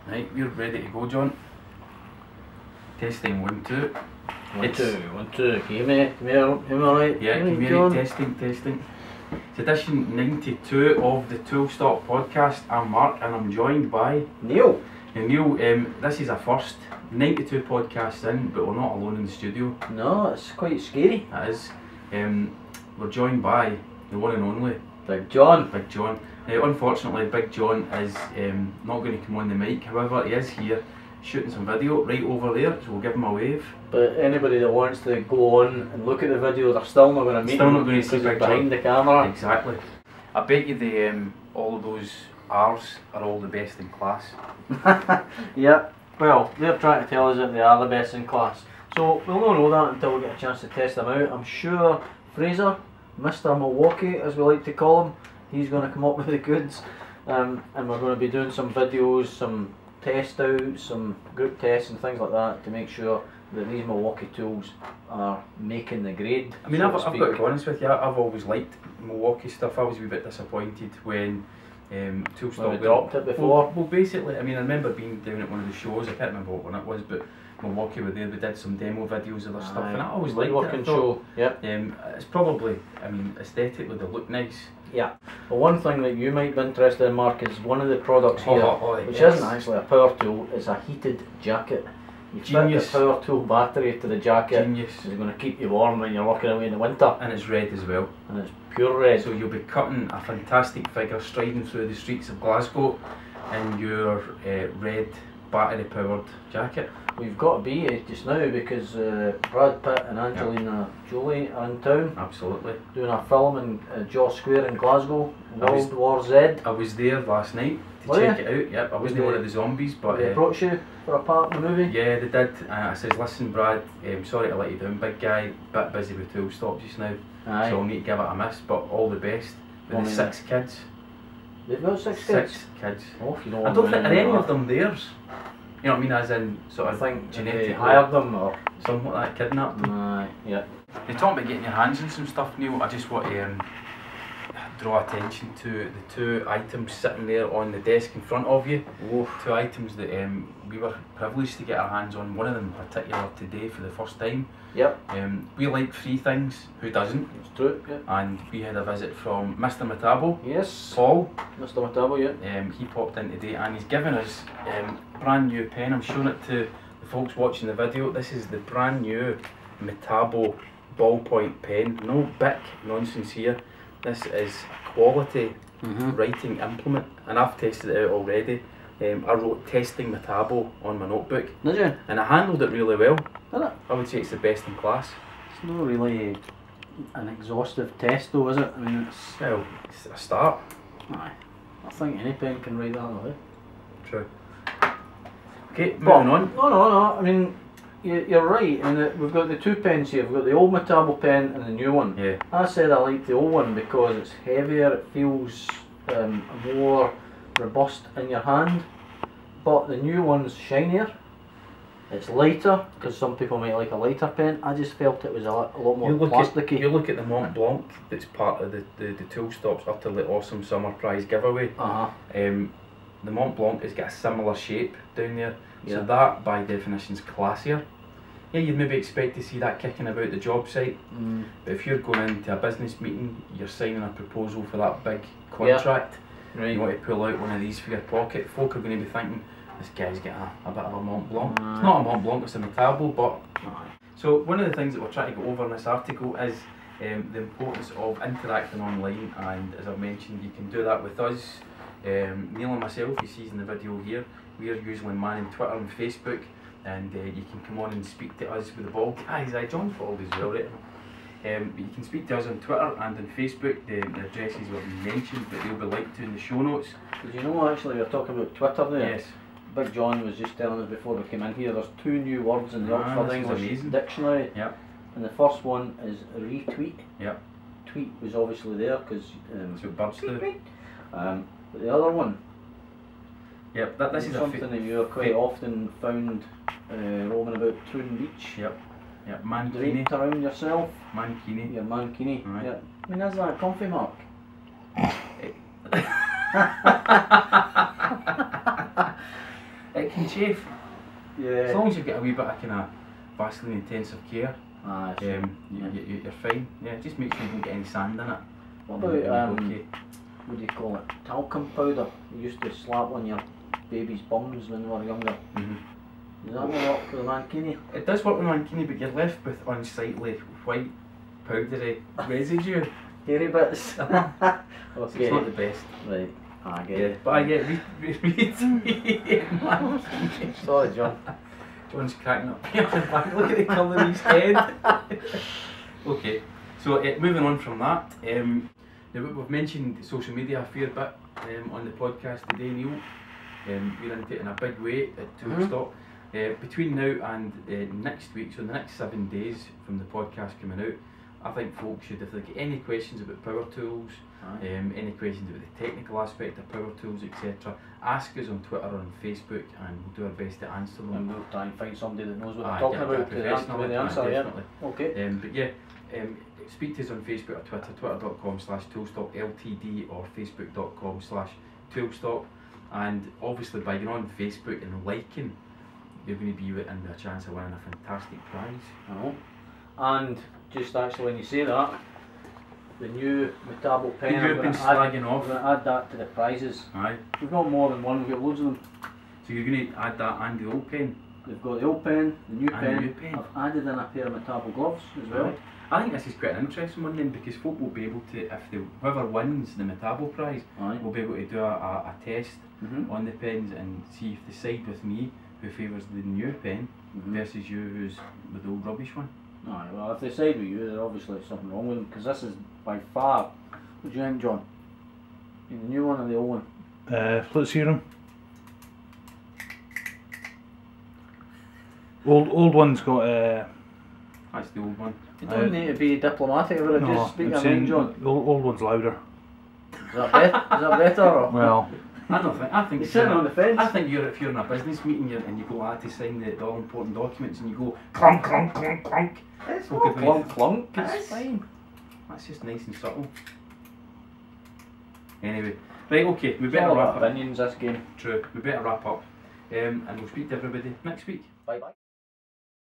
Right, we're ready to go, John. Testing 1, 2. 1, 2, 1, 2. Can you hear me alright? Yeah, can you hear me? Testing. It's edition 92 of the Toolstop podcast. I'm Mark and I'm joined by Neil. Now Neil, this is our first 92 podcasts in, but we're not alone in the studio. No, it's quite scary. It is. We're joined by the one and only Big John. Big John. Now, unfortunately, Big John is not going to come on the mic. However, he is here shooting some video right over there, so we'll give him a wave. But anybody that wants to go on and look at the video, they're still not going to meet Still him not going to see because he's Big behind John. the camera. Exactly. I bet you the all of those R's are all the best in class. Yeah, well, they're trying to tell us that they are the best in class. So we'll not know that until we get a chance to test them out. I'm sure Fraser, Mr. Milwaukee as we like to call him, he's going to come up with the goods. And we're going to be doing some videos, some test outs, some group tests and things like that to make sure that these Milwaukee Tools are making the grade. I mean, I've got to be honest with you, I've always liked Milwaukee stuff. I was a wee bit disappointed when Toolstop dropped it before. Well, basically, I mean, I remember being down at one of the shows, I can't remember what one it was, but Milwaukee were there, we did some demo videos of their stuff, and I always liked it. Show. Yep. It's probably, I mean, aesthetically they look nice. Yeah. Well, one thing that you might be interested in, Mark, is one of the products here, which yes. isn't actually a power tool, it's a heated jacket. You Genius. fit the power tool battery to the jacket. Genius. It's going to keep you warm when you're working away in the winter. And it's red as well. And it's pure red. So you'll be cutting a fantastic figure striding through the streets of Glasgow in your red battery powered jacket. We've got to be just now because Brad Pitt and Angelina Jolie are in town. Absolutely. Doing a film in Jaw Square in Glasgow, World War Z. I was there last night to check it out. Yep, I wasn't one of the zombies, but they approached you for a part in the movie? Yeah, they did. I says, listen Brad, sorry to let you down, big guy, bit busy with Toolstop just now. Aye. So I'll need to give it a miss, but all the best. With the 6 kids. They've got 6 kids? 6 kids. Oh, if you don't I don't think, are any of them theirs? You know what I mean, as in sort of genetically hired them or something like that, kidnapped them. Aye, yeah. You're talking about getting your hands on some stuff, Neil. I just want to draw attention to the 2 items sitting there on the desk in front of you. Oof. 2 items that we were privileged to get our hands on. One of them in particular today for the first time. Yep. We like free things, who doesn't? It's true, yeah. And we had a visit from Mr. Metabo. Yes. Paul. Mr. Metabo, yeah. He popped in today and he's given us a brand new pen. I'm showing it to the folks watching the video. This is the brand new Metabo ballpoint pen. No Bic nonsense here. This is a quality writing implement and I've tested it out already. I wrote testing Metabo on my notebook. Did you? And I handled it really well. Did it? I would say it's the best in class. It's not really an exhaustive test though, is it? I mean, it's... Well, it's a start. Aye. I think any pen can write that away. True. Okay, moving on. No. I mean, you're right. I mean, we've got the 2 pens here. We've got the old Metabo pen and the new one. Yeah. I said I like the old one because it's heavier. It feels more robust in your hand. But the new one's shinier. It's lighter because some people might like a lighter pen. I just felt it was a lot more plasticky. You look at the Mont Blanc that's part of the Toolstop's utterly awesome summer prize giveaway. The Mont Blanc has got a similar shape down there, so that by definition is classier. Yeah, you'd maybe expect to see that kicking about the job site, but if you're going into a business meeting, you're signing a proposal for that big contract, you want to pull out one of these for your pocket, folk are going to be thinking, this guy's got a bit of a Mont Blanc. It's not a Mont Blanc, it's a Metabo, but... So one of the things that we're trying to go over in this article is the importance of interacting online, and as I've mentioned, you can do that with us. Neil and myself, you see in the video here, we are usually manning Twitter and Facebook, and you can come on and speak to us with the ball. John's followed as well, right? But you can speak to us on Twitter and on Facebook. The addresses will be mentioned, but they'll be linked to in the show notes. Did you know actually we were talking about Twitter there? Yes. Big John was just telling us before we came in here, there's 2 new words in the Oxford English Dictionary. Yep. And the first one is retweet. Yep. Tweet was obviously there because... so birds do. But the other one... Yep, this is something that you are quite often found roaming about Troon Beach. Yep. Yep, mankini. Draped around yourself. Mankini. Your mankini. Right. Yeah. I mean, is that comfy, Mark? It it can chafe. Yeah. As long as you get a wee bit of kind of Vaseline intensive care, You're fine. Yeah, just make sure you don't get any sand in it. What about what do you call it? Talcum powder. You used to slap on your baby's bums when they were younger. Does that work for the mankini? It does work with mankini, but you're left with unsightly white powdery residue. Hairy bits. Okay. So it's not the best. Right. I get it. But I get read mankini. Sorry, John. John's cracking up here. Look at the colour of his head. Okay, so moving on from that, now we've mentioned social media a fair bit on the podcast today, Neil. We're into it in a big way at Toolstop. Between now and next week, so in the next 7 days from the podcast coming out, I think folks should, if they get any questions about power tools, any questions about the technical aspect of power tools, etc., ask us on Twitter or on Facebook, and we'll do our best to answer them. And we'll try and find somebody that knows what they're talking about to the answer. Definitely. Okay. But yeah, speak to us on Facebook or Twitter, twitter.com/Toolstop Ltd or facebook.com/Toolstop. And obviously by going on Facebook and liking, you're going to be in a chance of winning a fantastic prize. And just actually when you say that, the new Metabo pen, You've been slagging off. We're going to add that to the prizes. Aye. We've got more than one, we've got loads of them. So you're going to add that and the old pen? We've got the old pen, the new And pen. the new pen. I've added in a pair of Metabo gloves as well. Right. I think this is quite an interesting one then, because folk will be able to, whoever wins the Metabo prize, will be able to do a test on the pens and see if they side with me, who favours the new pen, versus you, who's with the old rubbish one. Aye, well, if they side with you, there's obviously something wrong with them, because this is by far. What do you think, John? The new one or the old one? Let's hear them. Old one's got That's the old one. You don't need to be diplomatic about it, just speak your mind, John. Old one's louder. Is that better? Or? Well, I think You're sitting on the fence. I think if you're in a business meeting and you go out to sign the all important documents and you go clunk clunk clunk clunk. It's not clunk clunk, it's It's fine. That's just nice and subtle. Anyway, right, okay, we It's better all wrap about up. opinions, this game. True, we better wrap up. And we'll speak to everybody next week. Bye bye.